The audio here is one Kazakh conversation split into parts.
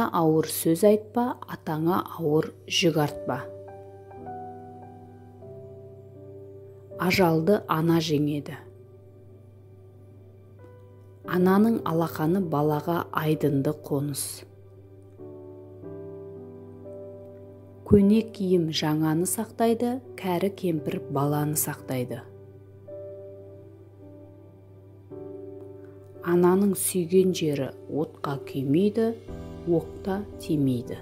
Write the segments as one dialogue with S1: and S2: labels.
S1: Анаңа ауыр сөз айтпа, атаңа ауыр жүк артпа. Ажалды ана жеңеді. Ананың алақаны балаға айдынды қоныс. Көне киім жаңаны сақтайды, кәрі кемпір баланы сақтайды. Ананың сүйген жері отқа күймейді, оқта тимейді.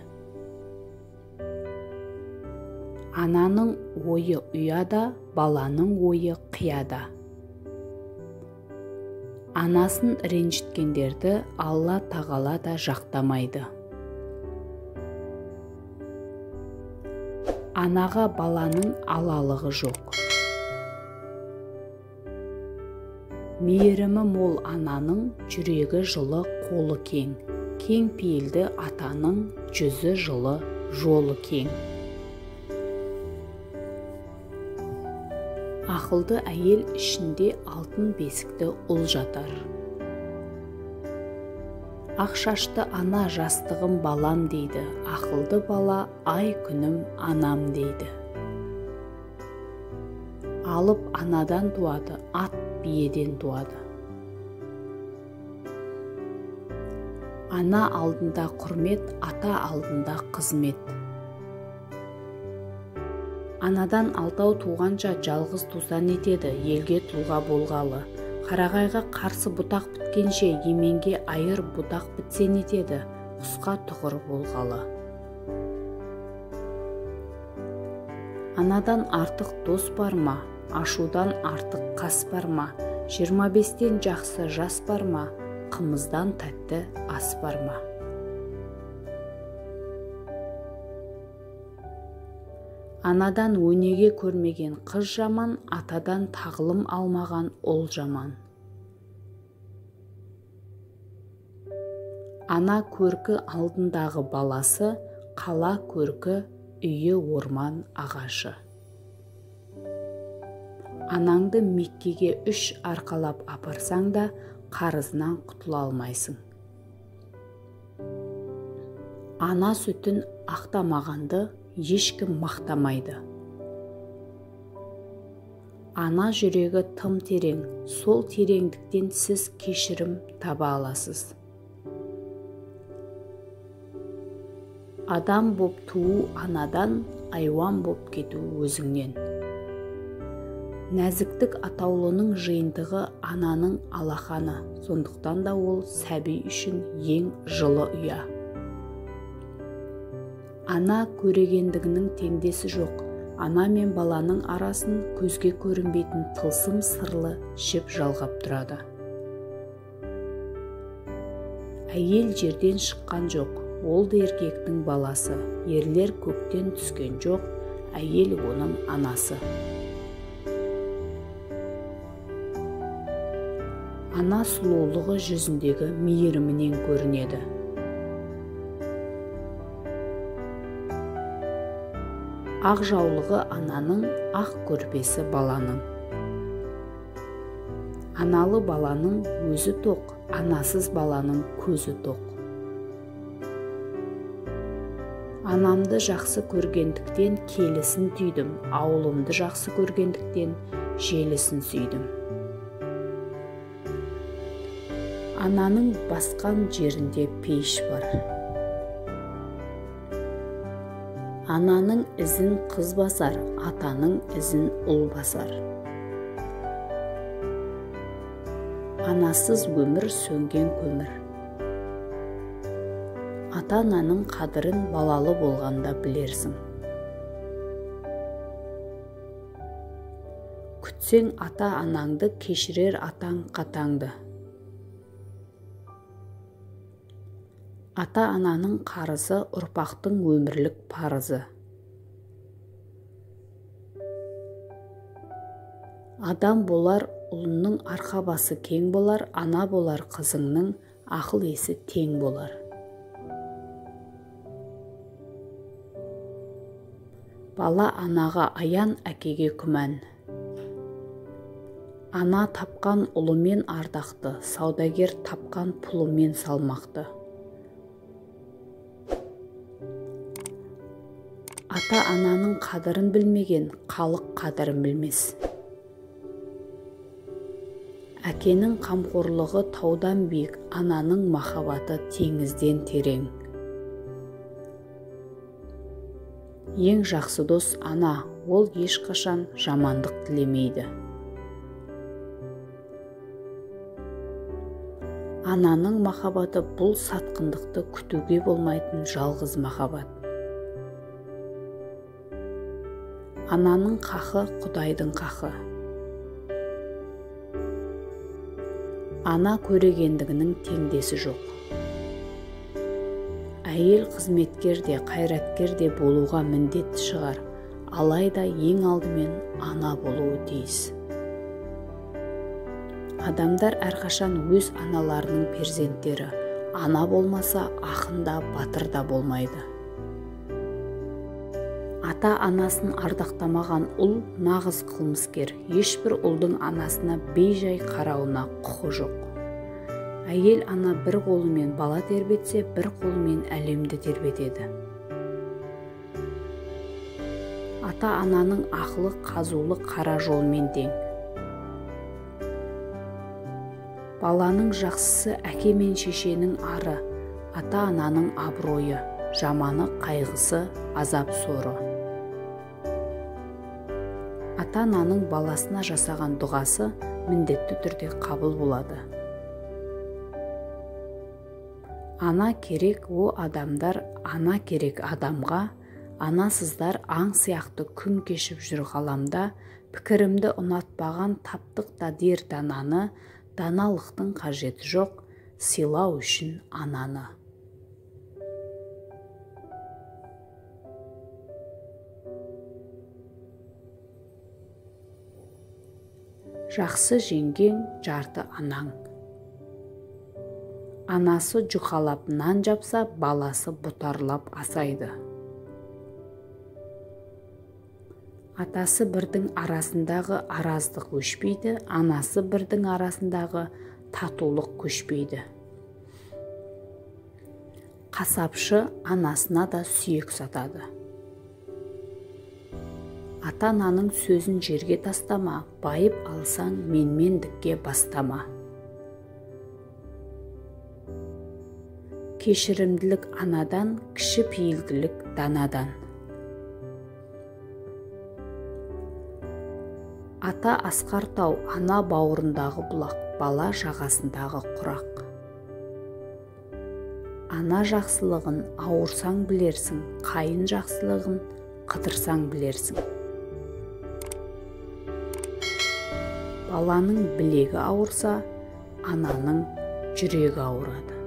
S1: Ананың ойы ұяда, баланың ойы қияда. Анасын ренжіткендерді Алла тағала да жақтамайды. Анаға баланың алалығы жоқ. Мейірімі мол ананың, жүрегі жылы, қолы кең. Кең пейілді атаның, жүзі жылы, жолы кең. Ақылды әйел ішінде алтын бесікті ұл жатар. Ақ шашты ана жастығым балам дейді, ақылды бала ай күнім анам дейді. Алып анадан туады, ат биеден туады. Ана алдында құрмет, ата алдында қызмет. Анадан алтау туғанша жалғыз тусан етеді, елге тұлға болғалы. Қарағайға қарсы бұтақ біткенше, еменге айыр бұтақ бітсен етеді, құсқа тұғыр болғалы. Анадан артық дос бар ма, ашудан артық қас бар ма, 25-тен жақсы жас бар ма, қымыздан тәтті ас бар ма. Анадан өнеге көрмеген қыз жаман, атадан тағылым алмаған ол жаман. Ана көркі алдындағы баласы, қала көркі үйі орман ағашы. Анаңды Меккеге 3 арқалап апарсаң да, қарызынан құтыла алмайсың. Ана сүтін ақтамағанды ешкім мақтамайды. Ана жүрегі тым терең, сол тереңдіктен сіз кешірім таба аласыз. Адам боп туу анадан, айуан боп кету өзіңнен. Нәзіктік атаулының жиынтығы ананың алақаны, сондықтан да ол сәби үшін ең жылы ұя. Ана көрегендігінің теңдесі жоқ. Ана мен баланың арасын көзге көрінбейтін тылсым сырлы жіп жалғап тұрады. Әйел жерден шыққан жоқ, ол да еркектің баласы. Ерлер көктен түскен жоқ, әйел оның анасы. Ана сұлулығы жүзіндегі мейірімінен көрінеді. Ақ жаулығы ананың, ақ көрпесі баланың. Аналы баланың өзі тоқ, анасыз баланың көзі тоқ. Анамды жақсы көргендіктен келісін түйдім, ауылымды жақсы көргендіктен желісін сүйдім. Ананың басқан жерінде пейіш бар. Ананың ізін қыз басар, атаның ізін ұл басар. Анасыз өмір сөнген көмір. Ата-ананың қадірін балалы болғанда білерсің. Күтсең ата-анаңды, кешірер атаң қатаңды. Ата-ананың қарызы ұрпақтың өмірлік парызы. Адам болар ұлының арқа басы кең болар, ана болар қызыңның ақыл есі тең болар. Бала анаға аян, әкеге күмән. Ана тапқан ұлымен ардақты, саудагер тапқан пұлымен салмақты. Ата-ананың қадірін білмеген халық қадірін білмес. Әкенің қамқорлығы таудан биік, ананың махаббаты теңізден терең. Ең жақсы дос ана, ол ешқашан жамандық тілемейді. Ананың махаббаты бұл сатқындықты күтуге болмайтын жалғыз махаббат. Ананың қақы Құдайдың қақы. Ана көрегендігінің теңдесі жоқ. Әйел қызметкер де, қайраткер де болуға міндетті шығар, алайда ең алдымен ана болуы тиіс. Адамдар әрқашан өз аналарының перзенттері. Ана болмаса, ақын да, батыр да болмайды. Ата-анасын ардақтамаған ұл нағыз қылмыскер. Ешбір ұлдың анасына бейжай қарауына құқы жоқ. Әйел ана бір қолымен бала тербетсе, бір қолымен әлемді тербетеді. Ата-ананың ақылы қазулы қара жолмен тең. Баланың жақсысы әке мен шешенің ары, ата-ананың абыройы, жаманы қайғысы, азап соры. Ата-ананың баласына жасаған дұғасы міндетті түрде қабыл болады. Ана керек о адамдар, ана керек адамға, анасыздар аң сияқты күн кешіп жүр ғаламда, пікірімді ұнатпаған таптық та дер дананы, даналықтың қажеті жоқ, сыйлау үшін ананы. Жақсы жеңгең жарты анаң. Анасы жұқалап нан жапса, баласы бұтарлап асайды. Атасы бірдің арасындағы араздық өшпейді, анасы бірдің арасындағы татулық көшпейді. Қасапшы анасына да сүйек сатады. Ата-ананың сөзін жерге тастама, байып алсаң менмендікке бастама. Кешірімділік анадан, кішіпейілділік данадан. Ата асқар тау, ана бауырындағы бұлақ, бала жағасындағы құрақ. Ана жақсылығын ауырсаң білерсің, қайын жақсылығын қыдырсаң білерсің. Баланың білегі ауырса, ананың жүрегі ауырады.